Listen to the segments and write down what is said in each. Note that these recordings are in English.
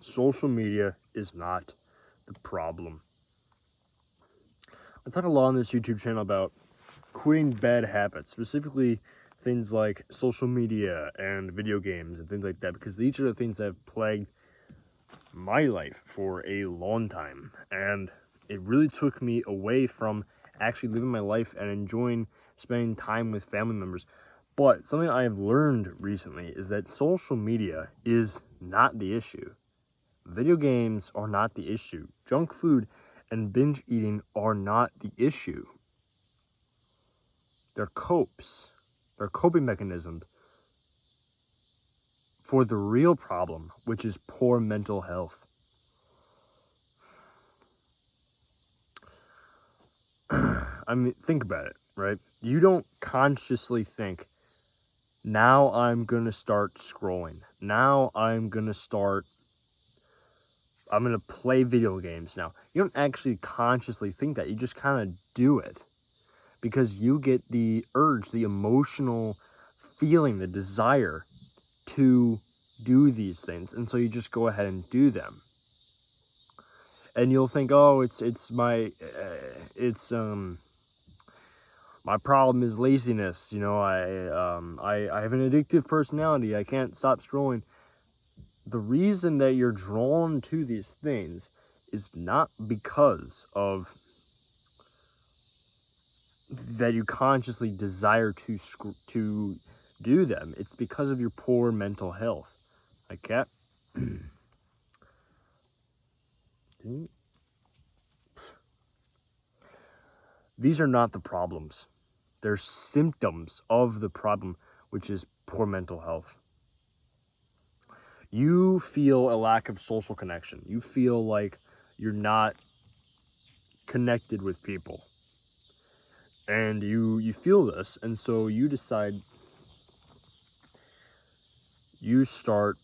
social media is not the problem. I talk a lot on this YouTube channel about quitting bad habits, specifically things like social media and video games and things like that, because these are the things that have plagued my life for a long time, and it really took me away from actually living my life and enjoying spending time with family members. But something I have learned recently is that social media is not the issue. Video games are not the issue. Junk food and binge eating are not the issue. They're coping mechanisms for the real problem, which is poor mental health. I mean, think about it, right? You don't consciously think, now I'm going to start scrolling. Now I'm going to play video games now. You don't actually consciously think that. You just kind of do it because you get the urge, the emotional feeling, the desire to do these things. And so you just go ahead and do them. And you'll think, oh, my problem is laziness. You know, I have an addictive personality. I can't stop scrolling. The reason that you're drawn to these things is not because of that you consciously desire to do them. It's because of your poor mental health. Okay? These are not the problems. They're symptoms of the problem, which is poor mental health. You feel a lack of social connection. You feel like you're not connected with people. And you feel this, and so you decide, you start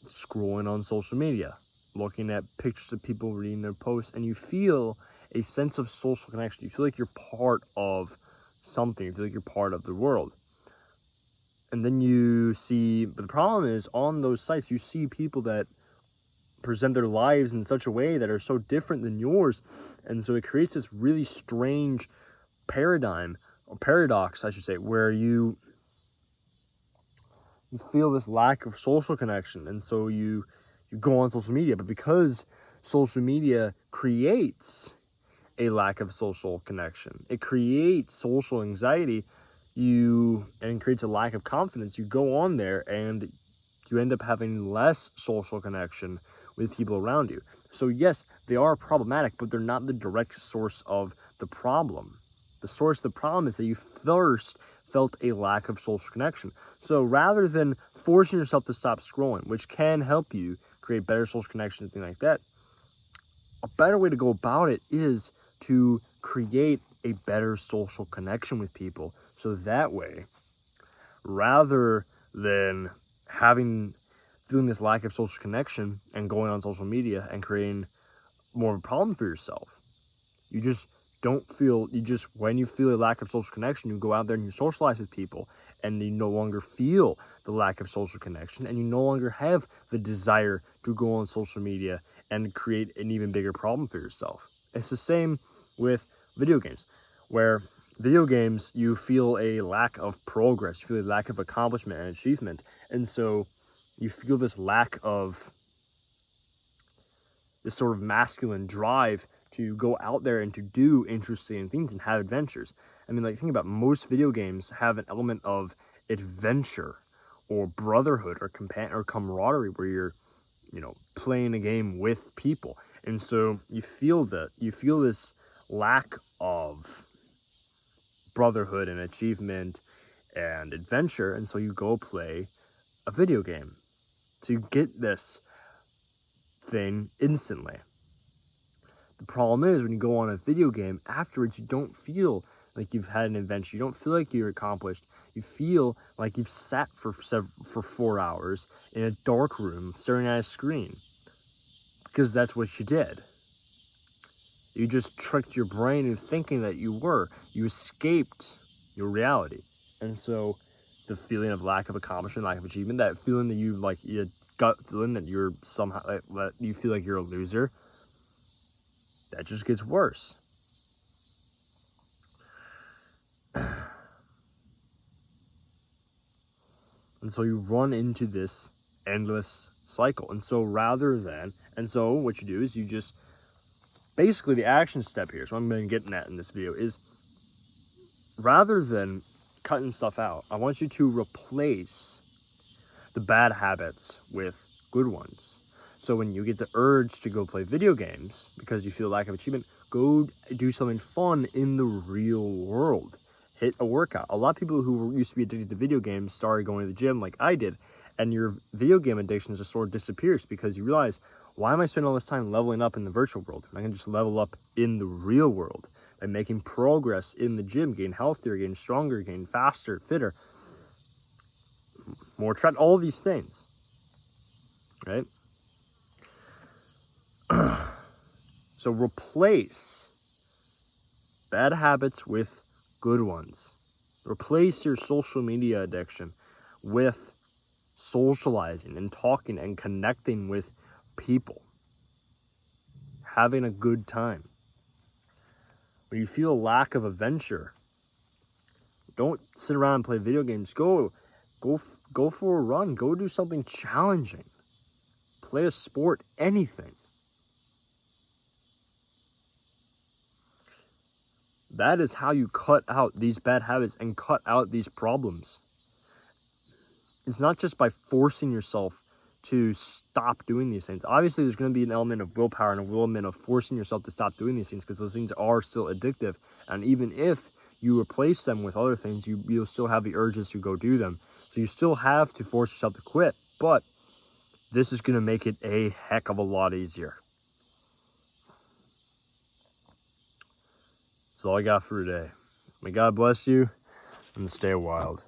scrolling on social media, looking at pictures of people, reading their posts, and you feel a sense of social connection. You feel like you're part of something. You feel like you're part of the world. And then you see, but the problem is, on those sites, you see people that present their lives in such a way that are so different than yours. And so it creates this really strange paradox, I should say, where you feel this lack of social connection. And so you go on social media, but because social media creates a lack of social connection, it creates social anxiety, and creates a lack of confidence. You go on there and you end up having less social connection with people around you. So yes, they are problematic, but they're not the direct source of the problem. The source of the problem is that you first felt a lack of social connection. So rather than forcing yourself to stop scrolling, which can help you create better social connection and things like that, a better way to go about it is to create a better social connection with people. So that way, rather than feeling this lack of social connection and going on social media and creating more of a problem for yourself, when you feel a lack of social connection, you go out there and you socialize with people, and you no longer feel the lack of social connection, and you no longer have the desire to go on social media and create an even bigger problem for yourself. It's the same with video games, where video games, you feel a lack of progress, you feel a lack of accomplishment and achievement, and so you feel this lack of this sort of masculine drive to go out there and to do interesting things and have adventures. I mean, like, think about most video games have an element of adventure or brotherhood or camaraderie, where you're, playing a game with people. And so you feel this lack of brotherhood and achievement and adventure, and so you go play a video game. So you get this thing instantly. The problem is, when you go on a video game, afterwards you don't feel like you've had an adventure. You don't feel like you're accomplished. You feel like you've sat for 4 hours in a dark room staring at a screen, because that's what you did. You just tricked your brain into thinking that you escaped your reality. And so the feeling of lack of accomplishment, lack of achievement, that feeling that you gut feeling that you're somehow, that you feel like you're a loser, that just gets worse. And so you run into this endless cycle. And so what you do is you just, basically the action step here, so I'm going to get at in this video, is rather than cutting stuff out, I want you to replace the bad habits with good ones. So when you get the urge to go play video games because you feel lack of achievement, go do something fun in the real world. Hit a workout. A lot of people who used to be addicted to video games started going to the gym like I did, and your video game addiction just sort of disappears because you realize, why am I spending all this time leveling up in the virtual world? I can just level up in the real world by making progress in the gym, getting healthier, getting stronger, getting faster, fitter, more trapped, all these things, right? So replace bad habits with good ones. Replace your social media addiction with socializing and talking and connecting with people, having a good time. When you feel a lack of adventure, don't sit around and play video games. Go for a run. Go do something challenging. Play a sport, anything. That is how you cut out these bad habits and cut out these problems. It's not just by forcing yourself to stop doing these things. Obviously, there's going to be an element of willpower and an element of forcing yourself to stop doing these things, because those things are still addictive. And even if you replace them with other things, you'll still have the urges to go do them. So you still have to force yourself to quit. But this is going to make it a heck of a lot easier. That's all I got for today. May God bless you and stay wild.